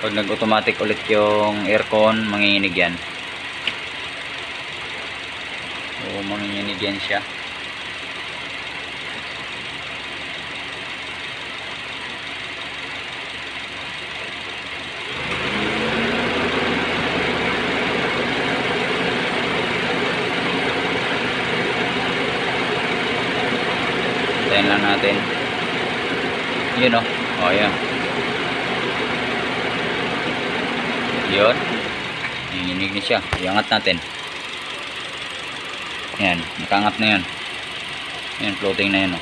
Pag nag-automatic ulit yung aircon, manginginig yan. Oo, manginginig yan siya. Tayin lang natin. Yun o. O, yun. Yun. Nanginginig na siya. Iangat natin. Yan. Nakangat na yun. Yan. Floating na yun o.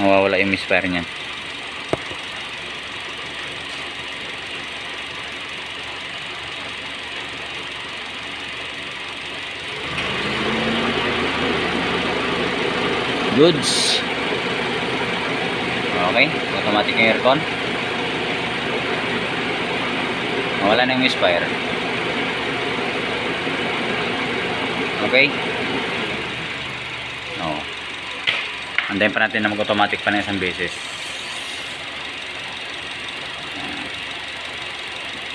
Mawawala yung misfire niyan. Goods. Okay, automatic yung aircon. Wala na yung misfire. Okay. Oo. Andayin pa natin na mag-automatic pa na isang beses.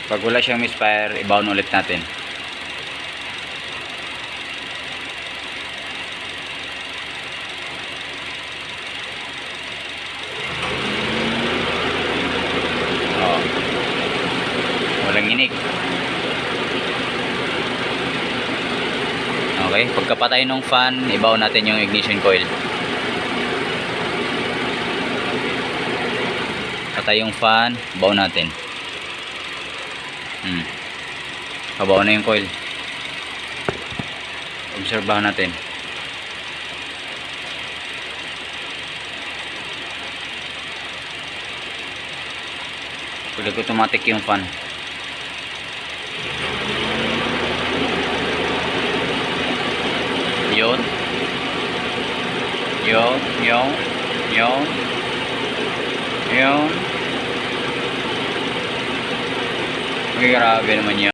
Pag wala siyang misfire, i-bound ulit natin. Walang inig. Okay, pagkapatay ng fan, ibaw natin yung ignition coil. Patay yung fan, baw natin. Kabaw na yung coil. Obserbahan natin. Pag automatic yung fan. Yun. Yun. Yun. Yun. Yun. Grabe naman yun.